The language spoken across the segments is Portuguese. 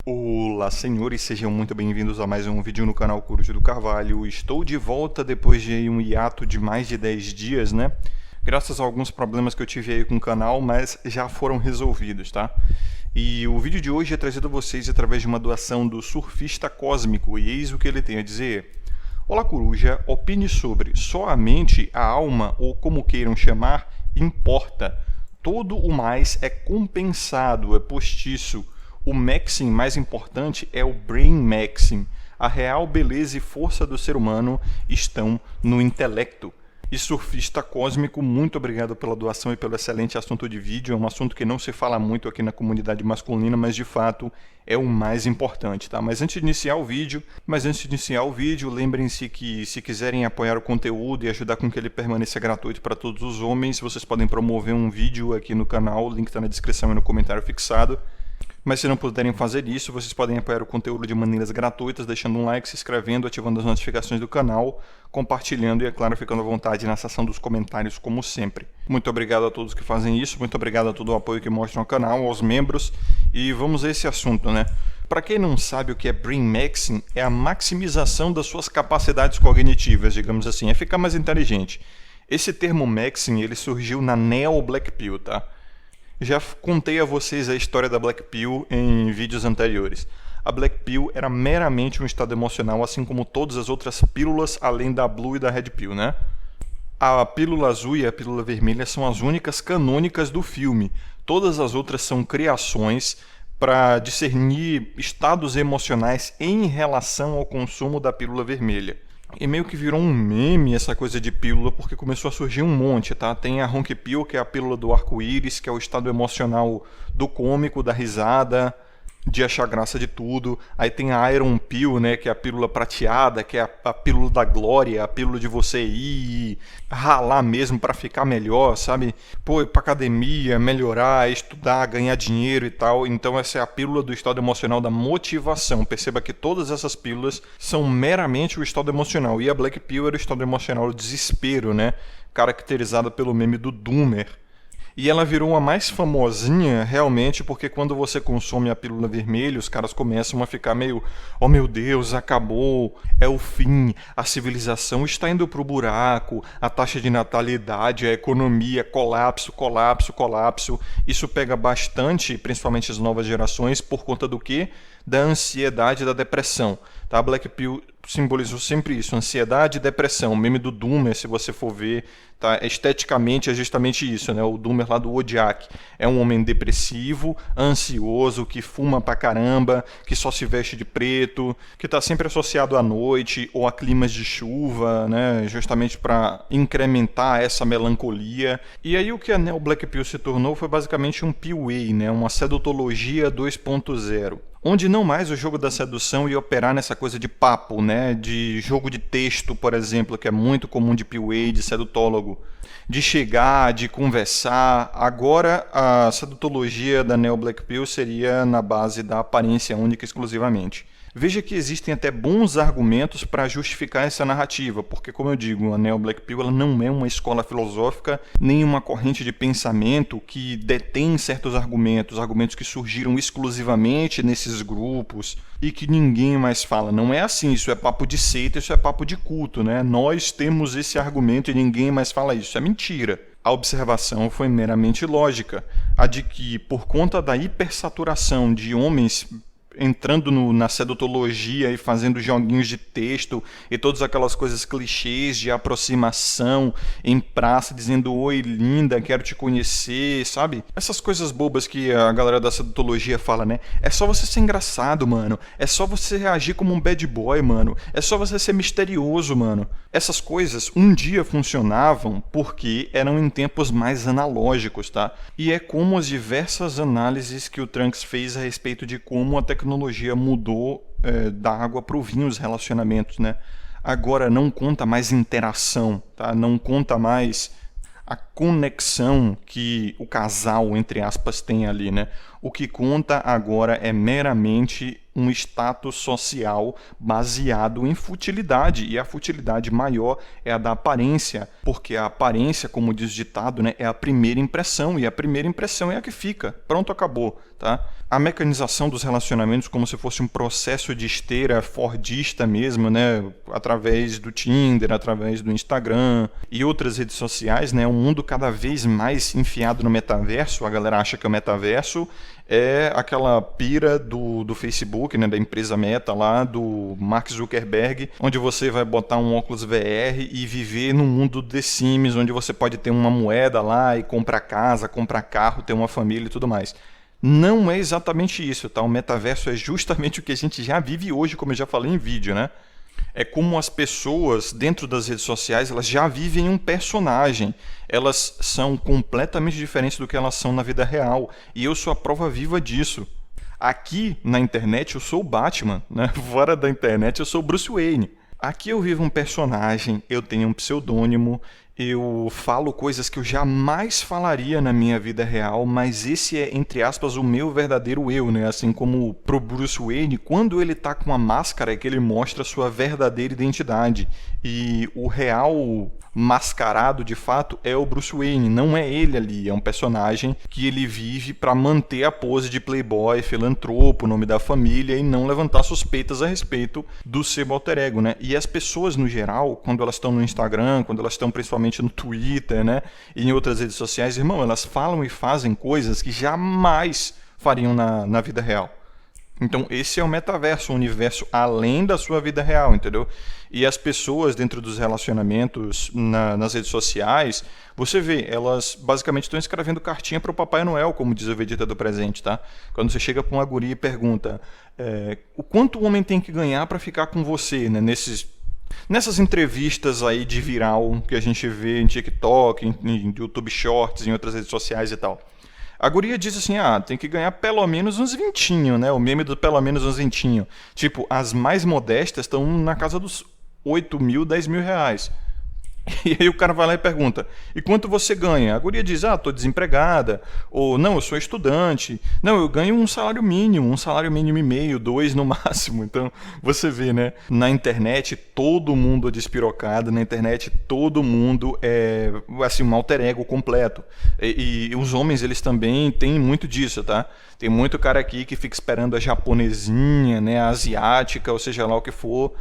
Olá, senhores, sejam muito bem-vindos a mais um vídeo no canal Coruja do Carvalho. Estou de volta depois de um hiato de mais de 10 dias, né? Graças a alguns problemas que eu tive aí com o canal, mas já foram resolvidos, tá? E o vídeo de hoje é trazido a vocês através de uma doação do Surfista Cósmico, e eis o que ele tem a dizer. Olá, Coruja, opine sobre só a mente, a alma, ou como queiram chamar, importa. Todo o mais é compensado, é postiço. O maxim mais importante é o brain maxim. A real beleza e força do ser humano estão no intelecto. E Surfista Cósmico, muito obrigado pela doação e pelo excelente assunto de vídeo. É um assunto que não se fala muito aqui na comunidade masculina, mas de fato é o mais importante, tá? Mas antes de iniciar o vídeo, lembrem-se que se quiserem apoiar o conteúdo e ajudar com que ele permaneça gratuito para todos os homens, vocês podem promover um vídeo aqui no canal, o link está na descrição e no comentário fixado. Mas se não puderem fazer isso, vocês podem apoiar o conteúdo de maneiras gratuitas, deixando um like, se inscrevendo, ativando as notificações do canal, compartilhando e, é claro, ficando à vontade na seção dos comentários, como sempre. Muito obrigado a todos que fazem isso, muito obrigado a todo o apoio que mostram ao canal, aos membros, e vamos a esse assunto, né? Para quem não sabe o que é Brain Maxing, é a maximização das suas capacidades cognitivas, digamos assim, é ficar mais inteligente. Esse termo Maxing, ele surgiu na Neo Black Pill, tá? Já contei a vocês a história da Black Pill em vídeos anteriores. A Black Pill era meramente um estado emocional, assim como todas as outras pílulas, além da Blue e da Red Pill, né? A pílula azul e a pílula vermelha são as únicas canônicas do filme. Todas as outras são criações para discernir estados emocionais em relação ao consumo da pílula vermelha. E meio que virou um meme essa coisa de pílula, porque começou a surgir um monte, tá? Tem a Honk Pill, que é a pílula do arco-íris, que é o estado emocional do cômico, da risada, de achar graça de tudo. Aí tem a Iron Pill, né, que é a pílula prateada, que é a pílula da glória, a pílula de você ir ralar mesmo para ficar melhor, sabe? Pô, ir pra academia, melhorar, estudar, ganhar dinheiro e tal. Então essa é a pílula do estado emocional da motivação. Perceba que todas essas pílulas são meramente o estado emocional. E a Black Pill era o estado emocional do desespero, né? Caracterizada pelo meme do Doomer. E ela virou a mais famosinha realmente porque quando você consome a pílula vermelha, os caras começam a ficar meio, oh meu Deus, acabou, é o fim, a civilização está indo pro buraco, a taxa de natalidade, a economia, colapso, colapso, colapso. Isso pega bastante, principalmente as novas gerações, por conta do quê? Da ansiedade e da depressão. Tá? A Black Pill simbolizou sempre isso, ansiedade e depressão. O meme do Doomer, se você for ver, tá? Esteticamente é justamente isso, né? O Doomer lá do Odiak é um homem depressivo, ansioso, que fuma pra caramba, que só se veste de preto, que está sempre associado à noite ou a climas de chuva, né? Justamente para incrementar essa melancolia. E aí o que a Neo Black Pill se tornou foi basicamente um PUA, né? Uma sedutologia 2.0. Onde não mais o jogo da sedução ia operar nessa coisa de papo, né? De jogo de texto, por exemplo, que é muito comum de PUA, de sedutólogo. De chegar, de conversar. Agora, a sedutologia da Neo Black Pill seria na base da aparência única exclusivamente. Veja que existem até bons argumentos para justificar essa narrativa, porque, como eu digo, a Neo Black Pill ela não é uma escola filosófica, nem uma corrente de pensamento que detém certos argumentos, argumentos que surgiram exclusivamente nesses grupos e que ninguém mais fala. Não é assim, isso é papo de seita, isso é papo de culto, né? Nós temos esse argumento e ninguém mais fala isso. É mentira. A observação foi meramente lógica, a de que, por conta da hipersaturação de homens entrando na sedutologia e fazendo joguinhos de texto e todas aquelas coisas clichês de aproximação em praça, dizendo oi linda, quero te conhecer, sabe? Essas coisas bobas que a galera da sedutologia fala, né? É só você ser engraçado, mano. É só você reagir como um bad boy, mano. É só você ser misterioso, mano. Essas coisas um dia funcionavam porque eram em tempos mais analógicos, tá? E é como as diversas análises que o Trunks fez a respeito de como a tecnologia mudou da água para o vinho os relacionamentos, né? Agora não conta mais interação, tá? Não conta mais a conexão que o casal, entre aspas, tem ali, né? O que conta agora é meramente um status social baseado em futilidade, e a futilidade maior é a da aparência, porque a aparência, como diz o ditado, né, é a primeira impressão, e a primeira impressão é a que fica. Pronto, acabou, tá? A mecanização dos relacionamentos como se fosse um processo de esteira fordista mesmo, né, através do Tinder, através do Instagram e outras redes sociais, né, um mundo cada vez mais enfiado no metaverso. A galera acha que o metaverso é aquela pira do Facebook, né, da empresa Meta lá, do Mark Zuckerberg, onde você vai botar um óculos VR e viver no mundo do The Sims, onde você pode ter uma moeda lá e comprar casa, comprar carro, ter uma família e tudo mais. Não é exatamente isso, tá? O metaverso é justamente o que a gente já vive hoje, como eu já falei em vídeo, né? É como as pessoas dentro das redes sociais, elas já vivem um personagem. Elas são completamente diferentes do que elas são na vida real. E eu sou a prova viva disso. Aqui na internet eu sou o Batman, né? Fora da internet eu sou o Bruce Wayne. Aqui eu vivo um personagem, eu tenho um pseudônimo, eu falo coisas que eu jamais falaria na minha vida real, mas esse é, entre aspas, o meu verdadeiro eu, né? Assim como pro Bruce Wayne, quando ele tá com a máscara é que ele mostra a sua verdadeira identidade. E o real mascarado, de fato, é o Bruce Wayne, não é ele ali, é um personagem que ele vive para manter a pose de playboy, filantropo, nome da família e não levantar suspeitas a respeito do seu alter ego, né? E as pessoas, no geral, quando elas estão no Instagram, quando elas estão principalmente no Twitter, né, e em outras redes sociais, irmão, elas falam e fazem coisas que jamais fariam na vida real. Então, esse é o metaverso, um universo além da sua vida real, entendeu? E as pessoas dentro dos relacionamentos nas redes sociais, você vê, elas basicamente estão escrevendo cartinha para o Papai Noel, como diz o Vegeta do presente, tá? Quando você chega para uma guria e pergunta o quanto o homem tem que ganhar para ficar com você, né? Nessas entrevistas aí de viral que a gente vê em TikTok, em YouTube Shorts, em outras redes sociais e tal. A guria diz assim, tem que ganhar pelo menos uns vintinho, né? O meme do pelo menos uns vintinho. Tipo, as mais modestas estão na casa dos 8 mil, 10 mil reais. E aí o cara vai lá e pergunta, e quanto você ganha? A guria diz, tô desempregada, ou não, eu sou estudante, não, eu ganho um salário mínimo e meio, 2 no máximo. Então, você vê, né, na internet todo mundo é despirocado, na internet todo mundo é, assim, um alter ego completo. E os homens, eles também têm muito disso, tá? Tem muito cara aqui que fica esperando a japonesinha, né, a asiática, ou seja lá o que for,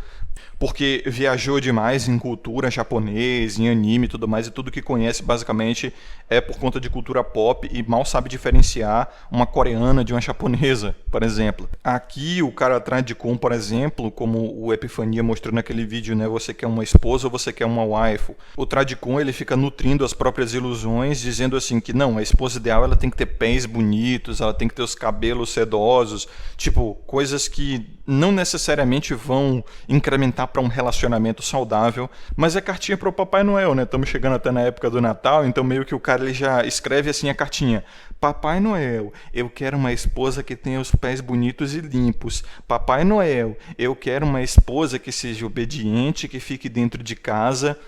porque viajou demais em cultura japonesa, em anime e tudo mais, e tudo que conhece basicamente é por conta de cultura pop e mal sabe diferenciar uma coreana de uma japonesa, por exemplo. Aqui o cara atrás de com, por exemplo, como o Epifania mostrou naquele vídeo, né, você quer uma esposa ou você quer uma waifu. O Tradicon, ele fica nutrindo as próprias ilusões, dizendo assim que não, a esposa ideal ela tem que ter pés bonitos, ela tem que ter os cabelos sedosos, tipo, coisas que não necessariamente vão incrementar para um relacionamento saudável, mas é cartinha para o Papai Noel, né? Estamos chegando até na época do Natal, então meio que o cara ele já escreve assim a cartinha: Papai Noel, eu quero uma esposa que tenha os pés bonitos e limpos. Papai Noel, eu quero uma esposa que seja obediente, que fique dentro de casa.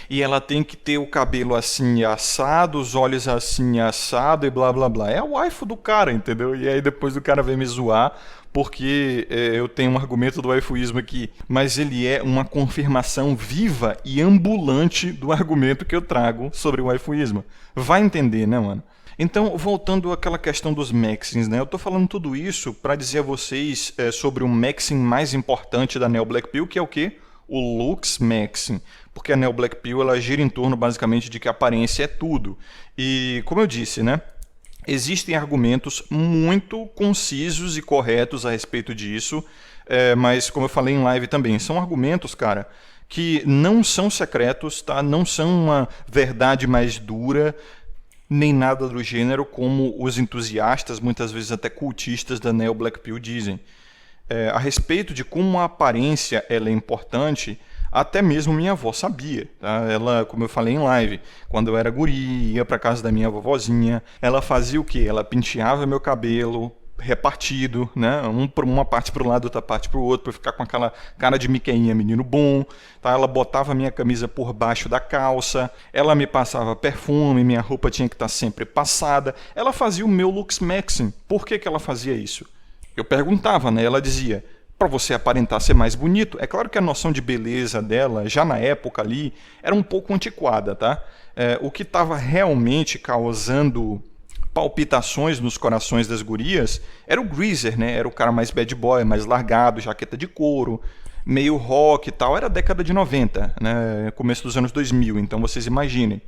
E ela tem que ter o cabelo assim assado, os olhos assim assado e blá blá blá. É a waifu do cara, entendeu? E aí depois o cara vem me zoar porque eu tenho um argumento do waifuísmo aqui, mas ele é uma confirmação viva e ambulante do argumento que eu trago sobre o waifuísmo. Vai entender, né, mano? Então, voltando àquela questão dos maxings, né? Eu tô falando tudo isso para dizer a vocês sobre o maxing mais importante da Neo Black Pill, que é o quê? O Looks Maxing. Porque a Neo Black Pill ela gira em torno basicamente de que a aparência é tudo. E, como eu disse, né? Existem argumentos muito concisos e corretos a respeito disso, mas, como eu falei em live também, são argumentos, cara, que não são secretos, tá? Não são uma verdade mais dura, nem nada do gênero, como os entusiastas, muitas vezes até cultistas da Neo Black Pill dizem. A respeito de como a aparência ela é importante, até mesmo minha avó sabia, tá? Ela, como eu falei em live, quando eu era guri, ia para casa da minha vovozinha, ela fazia o quê? Ela penteava meu cabelo repartido, né? Uma parte para um lado, outra parte para o outro, para ficar com aquela cara de Miqueinha, menino bom, tá? Ela botava minha camisa por baixo da calça, ela me passava perfume, minha roupa tinha que estar sempre passada, ela fazia o meu looks maxing. Por que ela fazia isso? Eu perguntava, né? Ela dizia, para você aparentar ser mais bonito. É claro que a noção de beleza dela, já na época ali, era um pouco antiquada, tá? O que estava realmente causando palpitações nos corações das gurias era o Greaser, né? Era o cara mais bad boy, mais largado, jaqueta de couro, meio rock e tal. Era a década de 90, né? Começo dos anos 2000, então vocês imaginem.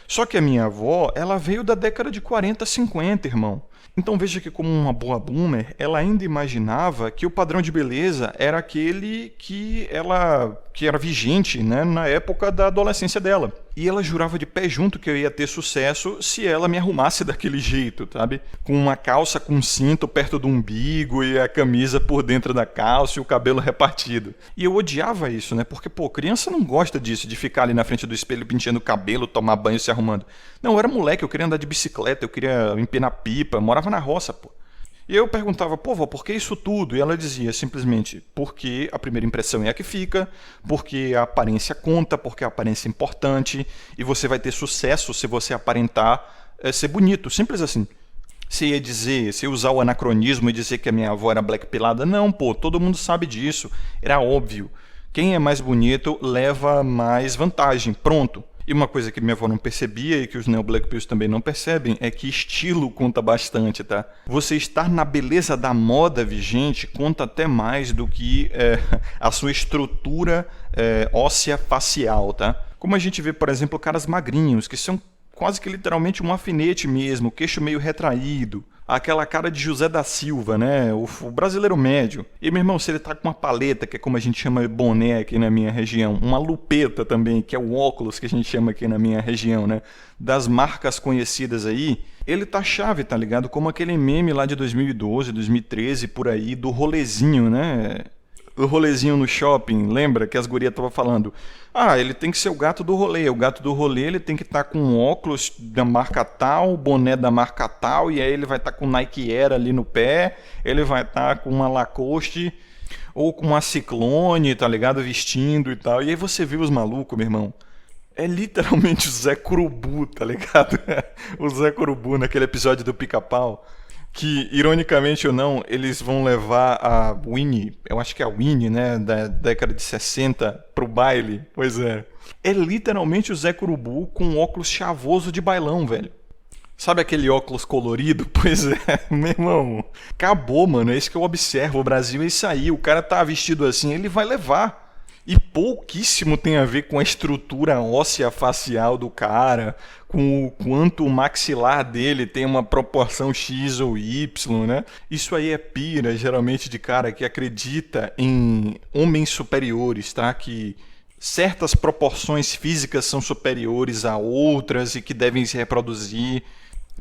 Só que a minha avó, ela veio da década de 40, 50, irmão. Então veja que, como uma boa boomer, ela ainda imaginava que o padrão de beleza era aquele que era vigente, né, na época da adolescência dela. E ela jurava de pé junto que eu ia ter sucesso se ela me arrumasse daquele jeito, sabe? Com uma calça com cinto perto do umbigo e a camisa por dentro da calça e o cabelo repartido. E eu odiava isso, né? Porque, pô, criança não gosta disso, de ficar ali na frente do espelho penteando o cabelo, tomar banho, se arrumando. Não, eu era moleque, eu queria andar de bicicleta, eu queria empinar pipa, eu morava na roça, pô. E eu perguntava, pô, vó, por que isso tudo? E ela dizia simplesmente, porque a primeira impressão é a que fica, porque a aparência conta, porque a aparência é importante, e você vai ter sucesso se você aparentar ser bonito, simples assim. Você ia dizer, você ia usar o anacronismo e dizer que a minha avó era black pilada? Não, pô, todo mundo sabe disso, era óbvio. Quem é mais bonito leva mais vantagem, pronto. E uma coisa que minha avó não percebia e que os neo-black pills também não percebem é que estilo conta bastante, tá? Você estar na beleza da moda vigente conta até mais do que a sua estrutura óssea facial, tá? Como a gente vê, por exemplo, caras magrinhos, que são quase que literalmente um alfinete mesmo, queixo meio retraído, aquela cara de José da Silva, né? O brasileiro médio. E, meu irmão, se ele tá com uma paleta, que é como a gente chama boné aqui na minha região, uma lupeta também, que é o óculos que a gente chama aqui na minha região, né? Das marcas conhecidas aí, ele tá chave, tá ligado? Como aquele meme lá de 2012, 2013, por aí, do rolezinho, né? O rolezinho no shopping, lembra que as gurias estavam falando? Ah, ele tem que ser o gato do rolê. O gato do rolê ele tem que estar com óculos da marca tal, boné da marca tal, e aí ele vai estar com Nike Air ali no pé, ele vai estar com uma Lacoste ou com uma Ciclone, tá ligado? Vestindo e tal. E aí você viu os malucos, meu irmão? É literalmente o Zé Curubu, tá ligado? O Zé Curubu naquele episódio do Pica-Pau. Que, ironicamente ou não, eles vão levar a Winnie, eu acho que é a Winnie, né, da década de 60, pro baile. Pois é. É literalmente o Zé Curubu com um óculos chavoso de bailão, velho. Sabe aquele óculos colorido? Pois é, meu irmão. Acabou, mano. É isso que eu observo. O Brasil é isso aí. O cara tá vestido assim, ele vai levar. E pouquíssimo tem a ver com a estrutura óssea facial do cara, com o quanto o maxilar dele tem uma proporção X ou Y, né? Isso aí é pira, geralmente, de cara que acredita em homens superiores, tá? Que certas proporções físicas são superiores a outras e que devem se reproduzir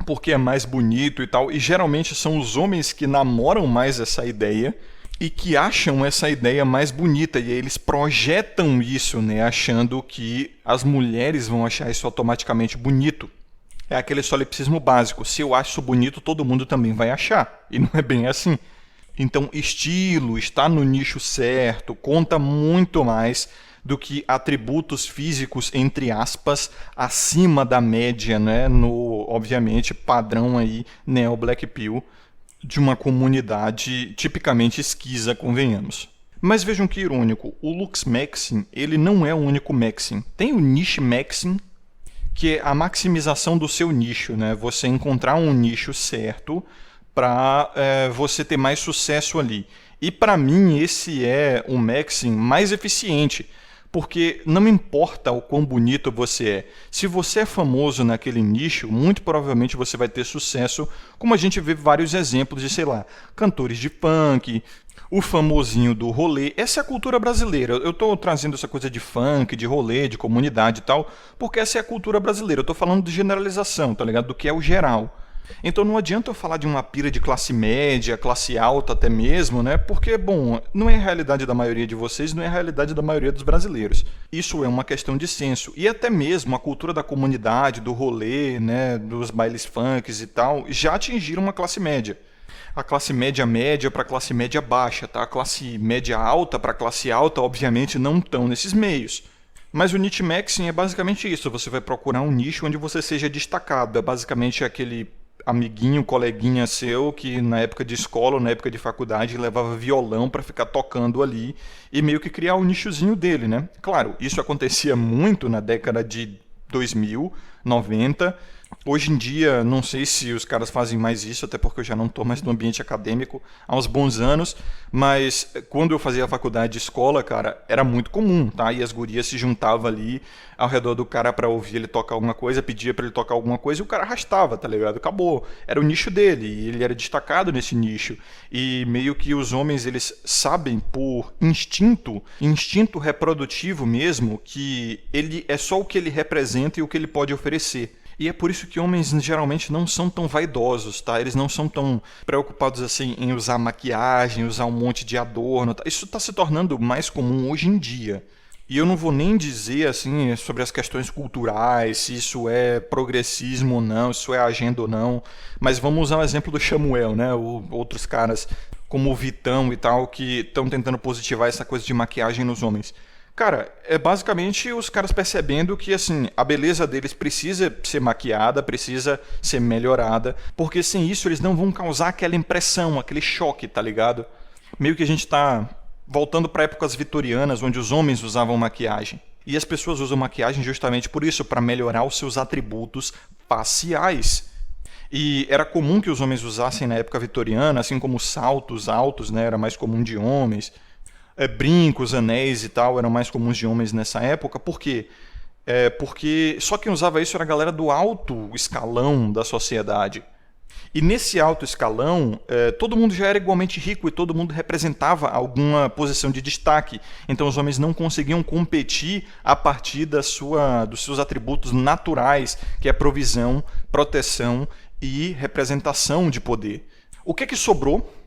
porque é mais bonito e tal. E geralmente são os homens que namoram mais essa ideia e que acham essa ideia mais bonita, e aí eles projetam isso, né, achando que as mulheres vão achar isso automaticamente bonito. É aquele solipsismo básico, se eu acho bonito, todo mundo também vai achar, e não é bem assim. Então, estilo, estar no nicho certo, conta muito mais do que atributos físicos, entre aspas, acima da média, né, no, obviamente, padrão aí, neo-black pill, de uma comunidade tipicamente esquiza, convenhamos. Mas vejam que irônico, o Lux Maxim, ele não é o único Maxim. Tem o Niche Maxim, que é a maximização do seu nicho, né? Você encontrar um nicho certo para você ter mais sucesso ali. E para mim esse é o Maxim mais eficiente, porque não importa o quão bonito você é. Se você é famoso naquele nicho, muito provavelmente você vai ter sucesso, como a gente vê vários exemplos de, sei lá, cantores de funk, o famosinho do rolê. Essa é a cultura brasileira. Eu estou trazendo essa coisa de funk, de rolê, de comunidade e tal, porque essa é a cultura brasileira. Eu estou falando de generalização, tá ligado? Do que é o geral. Então não adianta eu falar de uma pira de classe média, classe alta até mesmo, né? Porque, bom, não é a realidade da maioria de vocês, não é a realidade da maioria dos brasileiros. Isso é uma questão de senso. E até mesmo a cultura da comunidade, do rolê, né, dos bailes funks e tal, já atingiram uma classe média. A classe média média para a classe média baixa, tá? A classe média alta para a classe alta, obviamente, não estão nesses meios. Mas o niche maxing é basicamente isso. Você vai procurar um nicho onde você seja destacado. É basicamente aquele amiguinho, coleguinha seu que na época de escola ou na época de faculdade levava violão para ficar tocando ali e meio que criar o nichozinho dele, né? Claro, isso acontecia muito na década de 2000, 90. Hoje em dia, não sei se os caras fazem mais isso, até porque eu já não estou mais no ambiente acadêmico há uns bons anos, mas quando eu fazia faculdade de escola, cara, era muito comum, tá? E as gurias se juntavam ali ao redor do cara para ouvir ele tocar alguma coisa, pedia para ele tocar alguma coisa e o cara arrastava, tá ligado? Acabou. Era o nicho dele e ele era destacado nesse nicho. E meio que os homens, eles sabem por instinto reprodutivo mesmo, que ele é só o que ele representa e o que ele pode oferecer. E é por isso que homens geralmente não são tão vaidosos, tá? Eles não são tão preocupados assim em usar maquiagem, usar um monte de adorno, tá? Isso está se tornando mais comum hoje em dia. E eu não vou nem dizer assim sobre as questões culturais, se isso é progressismo ou não, se isso é agenda ou não, mas vamos usar o exemplo do Samuel, né? Ou outros caras como o Vitão e tal, que estão tentando positivar essa coisa de maquiagem nos homens. Cara, é basicamente os caras percebendo que assim, a beleza deles precisa ser maquiada, precisa ser melhorada, porque sem isso eles não vão causar aquela impressão, aquele choque, tá ligado? Meio que a gente tá voltando para épocas vitorianas, onde os homens usavam maquiagem. E as pessoas usam maquiagem justamente por isso, para melhorar os seus atributos faciais. E era comum que os homens usassem na época vitoriana, assim como saltos altos, né, era mais comum de homens. Brincos, anéis e tal eram mais comuns de homens nessa época. Por quê? Porque só quem usava isso era a galera do alto escalão da sociedade. E nesse alto escalão, todo mundo já era igualmente rico e todo mundo representava alguma posição de destaque. Então os homens não conseguiam competir a partir dos seus atributos naturais, que é provisão, proteção e representação de poder. O que sobrou?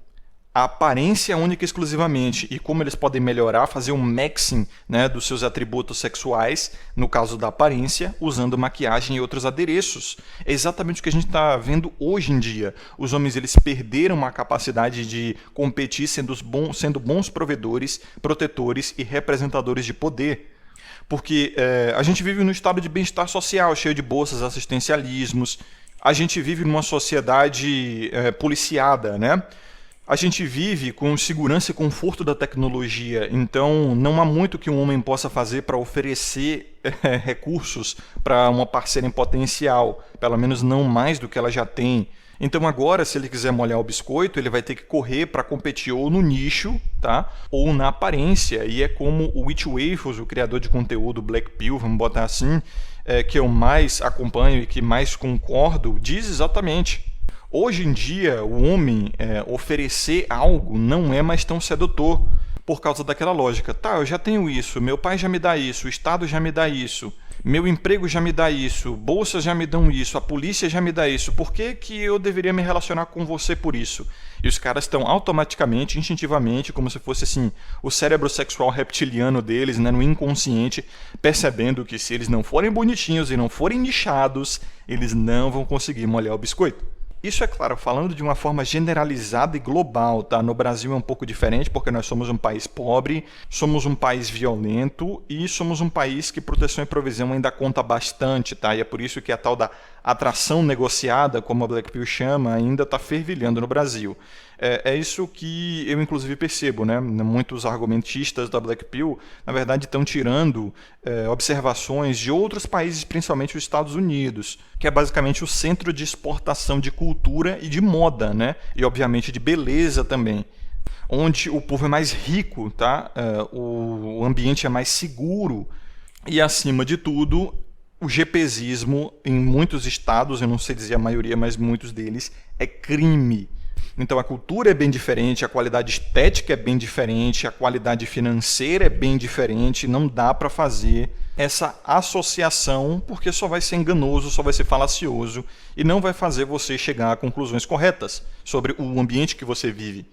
A aparência única e exclusivamente, e como eles podem melhorar, fazer um maxing, né, dos seus atributos sexuais, no caso da aparência, usando maquiagem e outros adereços. É exatamente o que a gente está vendo hoje em dia. Os homens eles perderam a capacidade de competir sendo bons provedores, protetores e representadores de poder. Porque a gente vive num estado de bem-estar social, cheio de bolsas, assistencialismos. A gente vive numa sociedade policiada, né? A gente vive com segurança e conforto da tecnologia, então não há muito que um homem possa fazer para oferecer recursos para uma parceira em potencial, pelo menos não mais do que ela já tem. Então agora, se ele quiser molhar o biscoito, ele vai ter que correr para competir ou no nicho, tá? Ou na aparência. E é como o Whit Waffles, o criador de conteúdo Black Pill, vamos botar assim, que eu mais acompanho e que mais concordo, diz exatamente. Hoje em dia, o homem oferecer algo não é mais tão sedutor por causa daquela lógica. Tá, eu já tenho isso, meu pai já me dá isso, o Estado já me dá isso, meu emprego já me dá isso, bolsas já me dão isso, a polícia já me dá isso, por que eu deveria me relacionar com você por isso? E os caras estão automaticamente, instintivamente, como se fosse assim, o cérebro sexual reptiliano deles, né, no inconsciente, percebendo que se eles não forem bonitinhos e não forem nichados, eles não vão conseguir molhar o biscoito. Isso é claro, falando de uma forma generalizada e global, tá? No Brasil é um pouco diferente porque nós somos um país pobre, somos um país violento e somos um país que proteção e provisão ainda conta bastante, tá? E é por isso que a tal da atração negociada, como a Black Pill chama, ainda está fervilhando no Brasil. É isso que eu inclusive percebo, né? Muitos argumentistas da Black Pill, na verdade, estão tirando observações de outros países, principalmente os Estados Unidos, que é basicamente o centro de exportação de cultura e de moda, né? E obviamente de beleza também, onde o povo é mais rico, tá? O ambiente é mais seguro e, acima de tudo, o GPzismo em muitos estados, eu não sei dizer a maioria, mas muitos deles, é crime. Então a cultura é bem diferente, a qualidade estética é bem diferente, a qualidade financeira é bem diferente, não dá para fazer essa associação porque só vai ser enganoso, só vai ser falacioso e não vai fazer você chegar a conclusões corretas sobre o ambiente que você vive.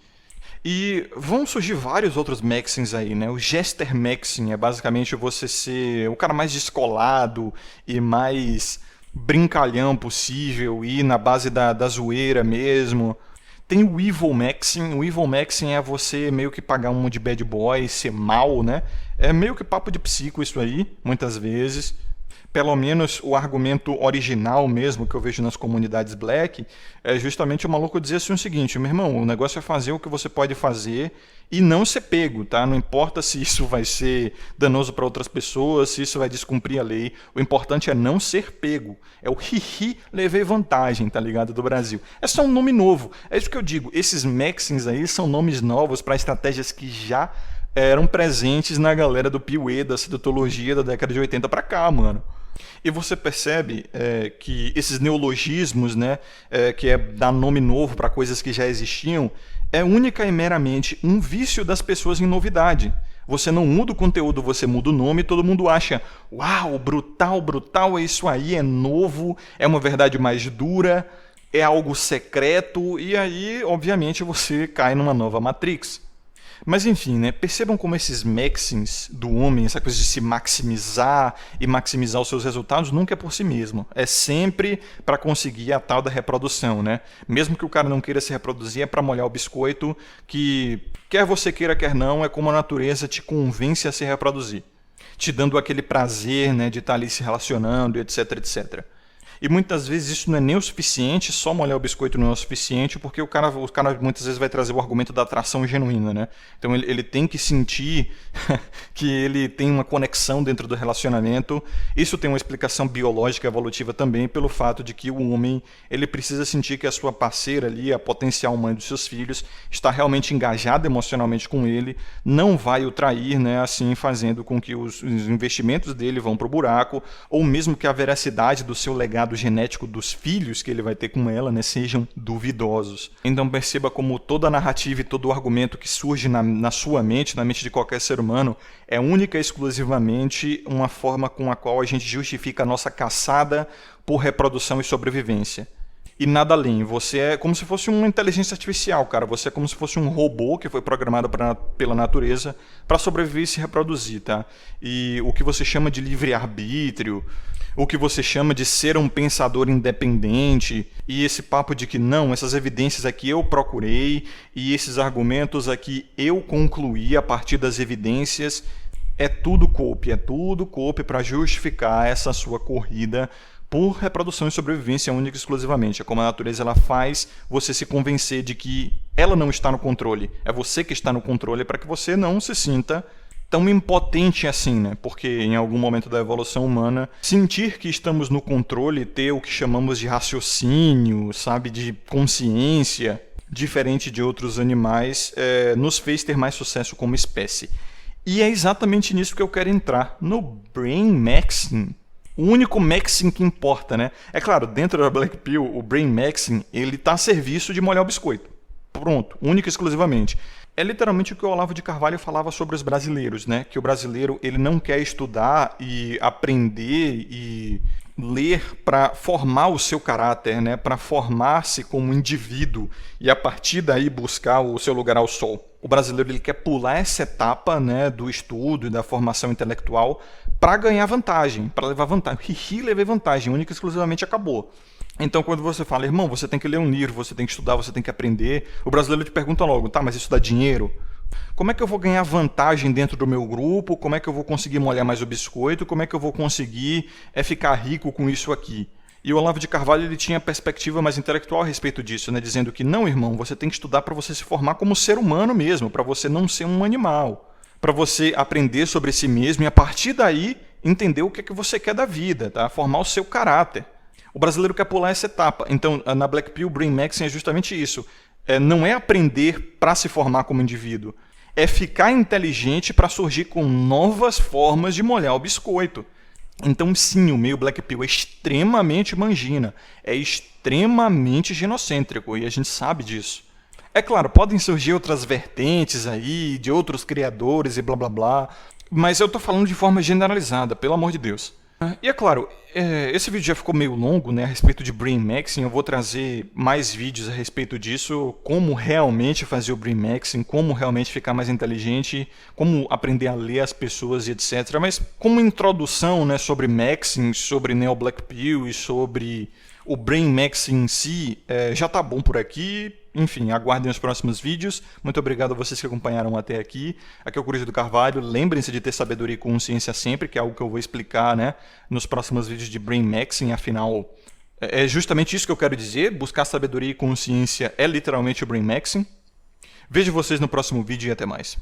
E vão surgir vários outros maxings aí, né? O Jester Maxing é basicamente você ser o cara mais descolado e mais brincalhão possível, ir na base da zoeira mesmo. Tem o Evil Maxing. O Evil Maxing é você meio que pagar um de bad boy, ser mal, né? É meio que papo de psico isso aí, muitas vezes. Pelo menos o argumento original mesmo que eu vejo nas comunidades black é justamente o maluco dizer assim o seguinte: meu irmão, o negócio é fazer o que você pode fazer e não ser pego, tá? Não importa se isso vai ser danoso para outras pessoas, se isso vai descumprir a lei, o importante é não ser pego. É o hihi, levei vantagem, tá ligado, do Brasil. É só um nome novo, é isso que eu digo, esses maxings aí são nomes novos para estratégias que já eram presentes na galera do Piuê, da citologia da década de 80 para cá, mano. E você percebe que esses neologismos, né, que é dar nome novo para coisas que já existiam, é única e meramente um vício das pessoas em novidade. Você não muda o conteúdo, você muda o nome e todo mundo acha: uau, brutal, brutal, é isso aí, é novo, é uma verdade mais dura, é algo secreto, e aí, obviamente, você cai numa nova Matrix. Mas enfim, né? Percebam como esses maxings do homem, essa coisa de se maximizar e maximizar os seus resultados, nunca é por si mesmo. É sempre para conseguir a tal da reprodução, né? Mesmo que o cara não queira se reproduzir, é para molhar o biscoito, que quer você queira, quer não, é como a natureza te convence a se reproduzir, te dando aquele prazer, né, de estar ali se relacionando, etc, etc. E muitas vezes isso não é nem o suficiente, só molhar o biscoito não é o suficiente, porque o cara muitas vezes vai trazer o argumento da atração genuína, né? Então ele tem que sentir que ele tem uma conexão dentro do relacionamento. Isso tem uma explicação biológica evolutiva também, pelo fato de que o homem ele precisa sentir que a sua parceira ali, a potencial mãe dos seus filhos, está realmente engajada emocionalmente com ele, não vai o trair, né? Assim fazendo com que os investimentos dele vão para o buraco, ou mesmo que a veracidade do seu legado genético dos filhos que ele vai ter com ela, né, sejam duvidosos. Então perceba como toda a narrativa e todo o argumento que surge na sua mente, na mente de qualquer ser humano, é única e exclusivamente uma forma com a qual a gente justifica a nossa caçada por reprodução e sobrevivência. E nada além. Você é como se fosse uma inteligência artificial, cara. Você é como se fosse um robô que foi programado pela natureza para sobreviver e se reproduzir, tá? E o que você chama de livre-arbítrio, o que você chama de ser um pensador independente, e esse papo de que não, essas evidências aqui eu procurei, e esses argumentos aqui eu concluí a partir das evidências, é tudo cope para justificar essa sua corrida por reprodução e sobrevivência única e exclusivamente. É como a natureza ela faz você se convencer de que ela não está no controle. É você que está no controle para que você não se sinta tão impotente assim, né? Porque em algum momento da evolução humana, sentir que estamos no controle, ter o que chamamos de raciocínio, sabe, de consciência, diferente de outros animais, nos fez ter mais sucesso como espécie. E é exatamente nisso que eu quero entrar, no Brain Maxing. O único maxing que importa, né? É claro, dentro da Black Pill, o Brain Maxing, ele está a serviço de molhar o biscoito. Pronto, único e exclusivamente. É literalmente o que o Olavo de Carvalho falava sobre os brasileiros, né? Que o brasileiro ele não quer estudar e aprender e ler para formar o seu caráter, né? Para formar-se como indivíduo e a partir daí buscar o seu lugar ao sol. O brasileiro ele quer pular essa etapa, né, do estudo e da formação intelectual para ganhar vantagem, para levar vantagem. Hihi, levei vantagem, única e exclusivamente acabou. Então, quando você fala, irmão, você tem que ler um livro, você tem que estudar, você tem que aprender, o brasileiro te pergunta logo, tá, mas isso dá dinheiro? Como é que eu vou ganhar vantagem dentro do meu grupo? Como é que eu vou conseguir molhar mais o biscoito? Como é que eu vou conseguir ficar rico com isso aqui? E o Olavo de Carvalho ele tinha perspectiva mais intelectual a respeito disso, né? Dizendo que não, irmão, você tem que estudar para você se formar como ser humano mesmo, para você não ser um animal, para você aprender sobre si mesmo e a partir daí entender o que é que você quer da vida, tá? Formar o seu caráter. O brasileiro quer pular essa etapa. Então, na Black Pill, Brain Maxing é justamente isso. Não é aprender para se formar como indivíduo, é ficar inteligente para surgir com novas formas de molhar o biscoito. Então, sim, o meio Black Pill é extremamente mangina, é extremamente genocêntrico, e a gente sabe disso. É claro, podem surgir outras vertentes aí, de outros criadores e blá blá blá, mas eu tô falando de forma generalizada, pelo amor de Deus. E é claro, esse vídeo já ficou meio longo, né, a respeito de Brain Maxing. Eu vou trazer mais vídeos a respeito disso, como realmente fazer o Brain Maxing, como realmente ficar mais inteligente, como aprender a ler as pessoas e etc. Mas como introdução, né, sobre Maxing, sobre Neo Black Pill e sobre o Brain Maxing em si, já tá bom por aqui. enfim, aguardem os próximos vídeos. Muito obrigado a vocês que acompanharam até aqui. Aqui é o Coruja do Carvalho. Lembrem-se de ter sabedoria e consciência sempre, que é algo que eu vou explicar, né, nos próximos vídeos de Brain Maxing. Afinal, é justamente isso que eu quero dizer. Buscar sabedoria e consciência é literalmente o Brain Maxing. Vejo vocês no próximo vídeo e até mais.